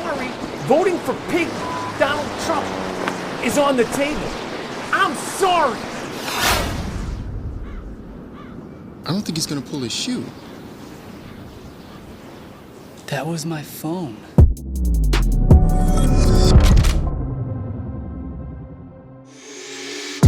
sorry, voting for pig Donald Trump is on the table. I'm sorry. I don't think he's gonna pull his shoe. That was my phone.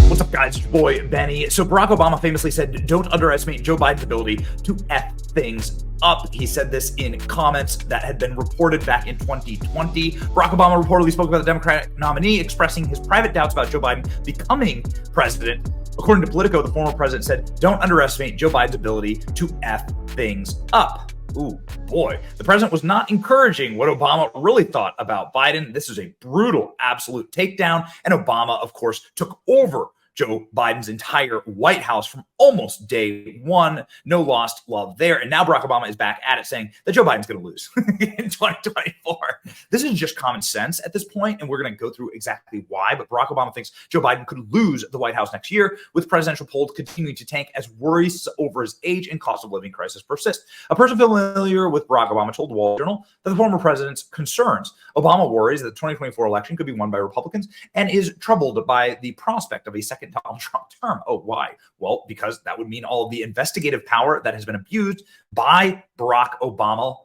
What's up, guys? It's your boy, Benny. So Barack Obama famously said, don't underestimate Joe Biden's ability to F things up. He said this in comments that had been reported back in 2020. Barack Obama reportedly spoke about the Democratic nominee, expressing his private doubts about Joe Biden becoming president. According to Politico, the former president said, don't underestimate Joe Biden's ability to F things up. Ooh, boy. The president was not encouraging what Obama really thought about Biden. This is a brutal, absolute takedown. And Obama, of course, took over Joe Biden's entire White House from almost day one. No lost love there. And now Barack Obama is back at it saying that Joe Biden's going to lose in 2024. This is just common sense at this point, and we're going to go through exactly why. But Barack Obama thinks Joe Biden could lose the White House next year, with presidential polls continuing to tank as worries over his age and cost of living crisis persist. A person familiar with Barack Obama told the Wall Street Journal that the former president's concerns. Obama worries that the 2024 election could be won by Republicans and is troubled by the prospect of a second Donald Trump term. Oh, why? Well, because that would mean all of the investigative power that has been abused by Barack Obama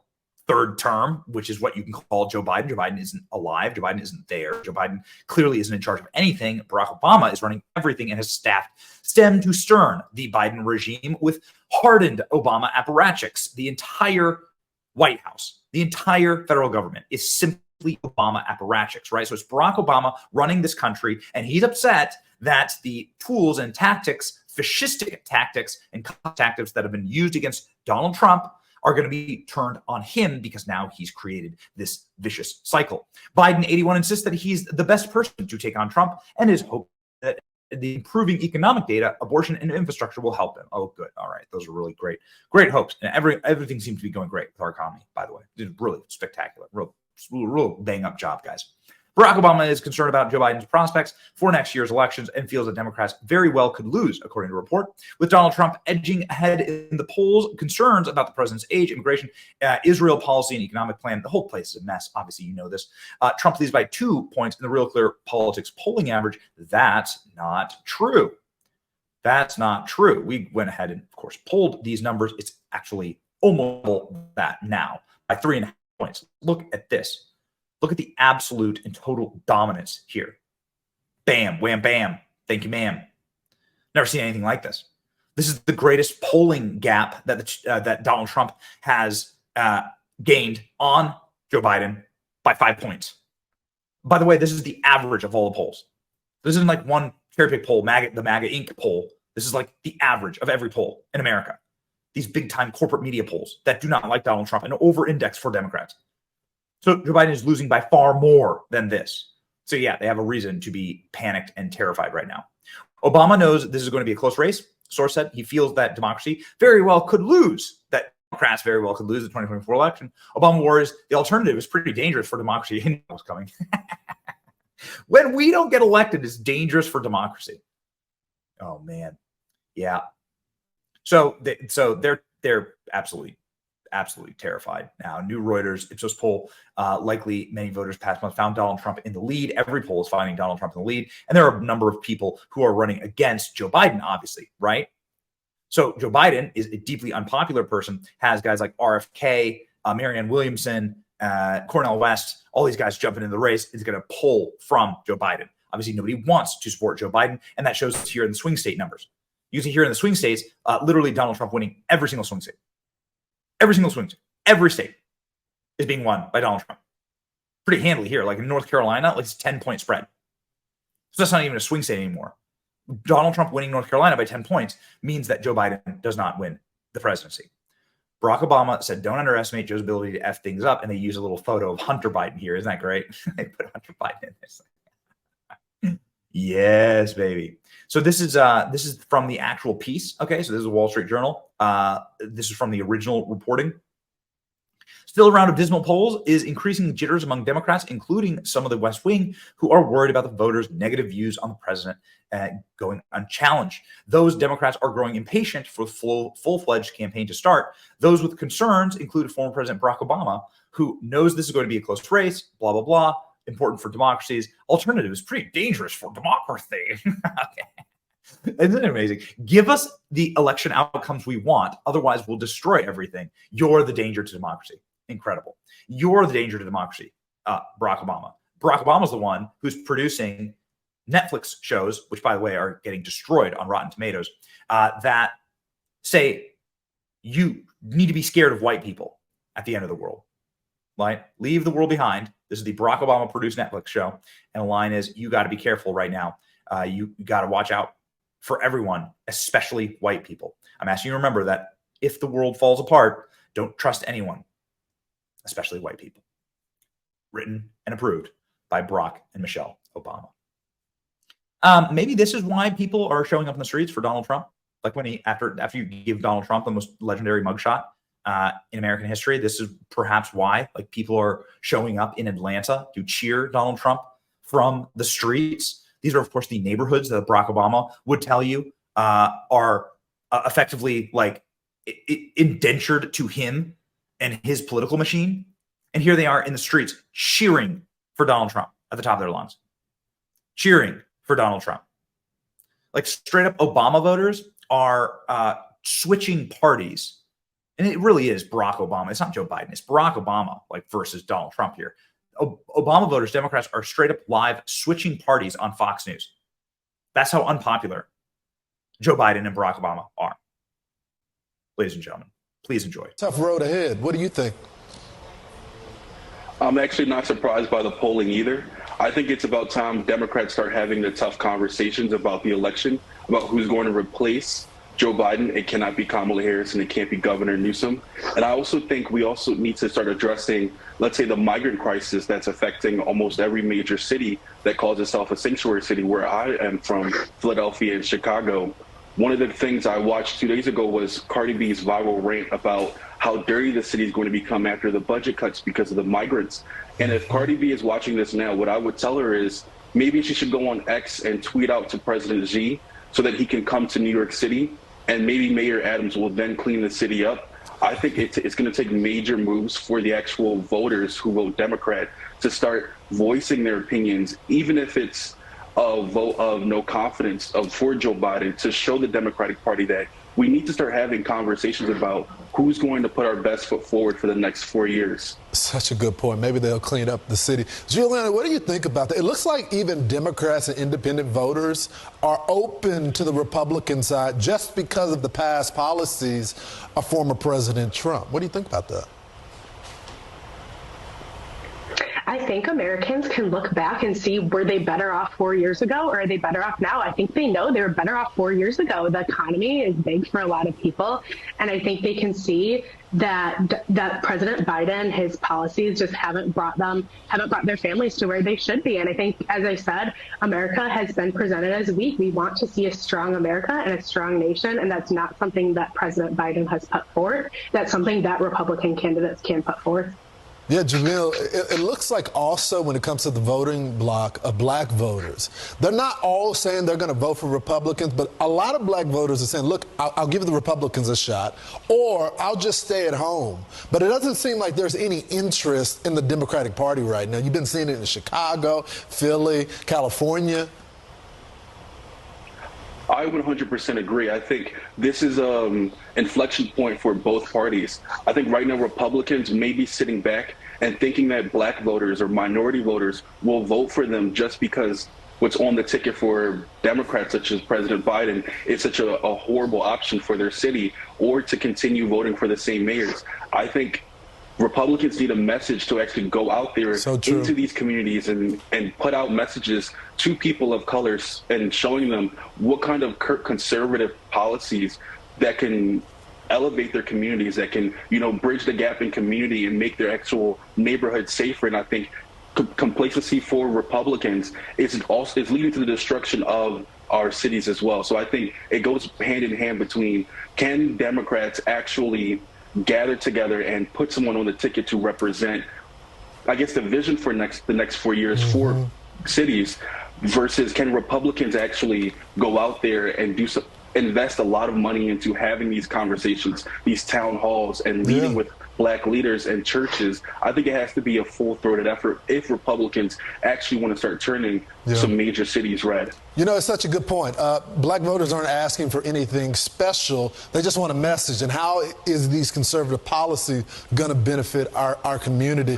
third term, which is what you can call Joe Biden. Joe Biden isn't alive. Joe Biden isn't there. Joe Biden clearly isn't in charge of anything. Barack Obama is running everything and has staffed stem to stern the Biden regime with hardened Obama apparatchiks. The entire White House, the entire federal government is simply Obama apparatchiks, right? So it's Barack Obama running this country, and he's upset that the tools and tactics, fascistic tactics and tactics that have been used against Donald Trump are going to be turned on him because now he's created this vicious cycle. Biden, 81, insists that he's the best person to take on Trump and is hoping that the improving economic data, abortion, and infrastructure will help him. Oh, good. All right. Those are really great hopes. And everything seems to be going great with our economy, by the way. It's really spectacular. Real bang up job, guys. Barack Obama is concerned about Joe Biden's prospects for next year's elections and feels that Democrats very well could lose, according to a report. With Donald Trump edging ahead in the polls, concerns about the president's age, immigration, Israel policy, and economic plan, the whole place is a mess. Obviously, you know this. Trump leads by 2 points in the Real Clear Politics polling average. That's not true. That's not true. We went ahead and, of course, polled these numbers. It's actually almost that now by 3.5 points. Look at this. Look at the absolute and total dominance here. Bam, wham, bam. Thank you, ma'am. Never seen anything like this. This is the greatest polling gap that Donald Trump has gained on Joe Biden by 5 points. By the way, this is the average of all the polls. This isn't like one cherry pick poll, the MAGA Inc. poll. This is like the average of every poll in America. These big time corporate media polls that do not like Donald Trump and over-index for Democrats. So Joe Biden is losing by far more than this. So yeah, they have a reason to be panicked and terrified right now. Obama knows this is going to be a close race. Source said he feels that democracy very well could lose, that Democrats very well could lose the 2024 election. Obama worries the alternative is pretty dangerous for democracy. He knows what's coming. When we don't get elected, it's dangerous for democracy. Oh man, yeah. So they're absolutely terrified now. New Reuters Ipsos poll, likely many voters past month found Donald Trump in the lead. Every poll is finding Donald Trump in the lead. And there are a number of people who are running against Joe Biden, obviously, right? So Joe Biden is a deeply unpopular person, has guys like RFK, Marianne Williamson, Cornel West, all these guys jumping in the race. Is going to pull from Joe Biden. Obviously, nobody wants to support Joe Biden, and that shows here in the swing state numbers. You see here in the swing states, literally Donald Trump winning every single swing state. Every single swing state, every state is being won by Donald Trump. Pretty handily here. Like in North Carolina, like it's a 10-point spread. So that's not even a swing state anymore. Donald Trump winning North Carolina by 10 points means that Joe Biden does not win the presidency. Barack Obama said, don't underestimate Joe's ability to F things up. And they use a little photo of Hunter Biden here. Isn't that great? They put Hunter Biden in this. Yes, baby. So this is from the actual piece. Okay, so this is a Wall Street Journal. This is from the original reporting. Still, a round of dismal polls is increasing jitters among Democrats, including some of the West Wing, who are worried about the voters' negative views on the president going unchallenged. Those Democrats are growing impatient for the full-fledged campaign to start. Those with concerns include former President Barack Obama, who knows this is going to be a close race, blah, blah, blah, important for democracies. Alternative is pretty dangerous for democracy. Okay. Isn't it amazing? Give us the election outcomes we want. Otherwise, we'll destroy everything. You're the danger to democracy. Incredible. You're the danger to democracy, Barack Obama. Barack Obama's the one who's producing Netflix shows, which, by the way, are getting destroyed on Rotten Tomatoes, that say you need to be scared of white people at the end of the world. Right? Leave the world behind. This is the Barack Obama produced Netflix show. And the line is, you got to be careful right now. You got to watch out for everyone, especially white people. I'm asking you to remember that if the world falls apart, don't trust anyone, especially white people. Written and approved by Barack and Michelle Obama. Maybe this is why people are showing up in the streets for Donald Trump. Like when after you give Donald Trump the most legendary mugshot in American history, this is perhaps why like people are showing up in Atlanta to cheer Donald Trump from the streets. These are, of course, the neighborhoods that Barack Obama would tell you are effectively like indentured to him and his political machine. And here they are in the streets cheering for Donald Trump at the top of their lungs. Cheering for Donald Trump. Like straight up Obama voters are switching parties. And it really is Barack Obama. It's not Joe Biden. It's Barack Obama like versus Donald Trump here. Obama voters, Democrats, are straight up live switching parties on Fox News. That's how unpopular Joe Biden and Barack Obama are. Ladies and gentlemen, please enjoy. Tough road ahead. What do you think? I'm actually not surprised by the polling either. I think it's about time Democrats start having the tough conversations about the election, about who's going to replace Joe Biden. It cannot be Kamala Harris and it can't be Governor Newsom. And I also think we also need to start addressing, let's say, the migrant crisis that's affecting almost every major city that calls itself a sanctuary city. Where I am from, Philadelphia and Chicago, one of the things I watched 2 days ago was Cardi B's viral rant about how dirty the city is going to become after the budget cuts because of the migrants. And if Cardi B is watching this now, what I would tell her is maybe she should go on X and tweet out to President Xi so that he can come to New York City, and maybe Mayor Adams will then clean the city up. I think it's going to take major moves for the actual voters who vote Democrat to start voicing their opinions, even if it's a vote of no confidence for Joe Biden, to show the Democratic Party that we need to start having conversations about who's going to put our best foot forward for the next 4 years. Such a good point. Maybe they'll clean up the city. Juliana, what do you think about that? It looks like even Democrats and independent voters are open to the Republican side just because of the past policies of former President Trump. What do you think about that? I think Americans can look back and see, were they better off 4 years ago or are they better off now? I think they know they were better off 4 years ago. The economy is big for a lot of people. And I think they can see that President Biden, his policies just haven't brought their families to where they should be. And I think, as I said, America has been presented as weak. We want to see a strong America and a strong nation. And that's not something that President Biden has put forward. That's something that Republican candidates can put forth. Yeah, Jamil, it looks like also when it comes to the voting bloc of black voters, they're not all saying they're going to vote for Republicans, but a lot of black voters are saying, look, I'll give the Republicans a shot, or I'll just stay at home. But it doesn't seem like there's any interest in the Democratic Party right now. You've been seeing it in Chicago, Philly, California. I 100% agree. I think this is an inflection point for both parties. I think right now Republicans may be sitting back and thinking that black voters or minority voters will vote for them just because what's on the ticket for Democrats, such as President Biden, is such a horrible option for their city, or to continue voting for the same mayors. I think Republicans need a message to actually go out there into these communities and put out messages to people of colors and showing them what kind of conservative policies that can elevate their communities, that can, bridge the gap in community and make their actual neighborhood safer. And I think complacency for Republicans is leading to the destruction of our cities as well. So I think it goes hand in hand between, can Democrats actually gather together and put someone on the ticket to represent, I guess, the vision for the next 4 years for cities, versus can Republicans actually go out there and invest a lot of money into having these conversations, these town halls, and leading with Black leaders and churches. I think it has to be a full-throated effort if Republicans actually want to start turning some major cities red. You know, it's such a good point. Black voters aren't asking for anything special. They just want a message. And how is these conservative policies going to benefit our community?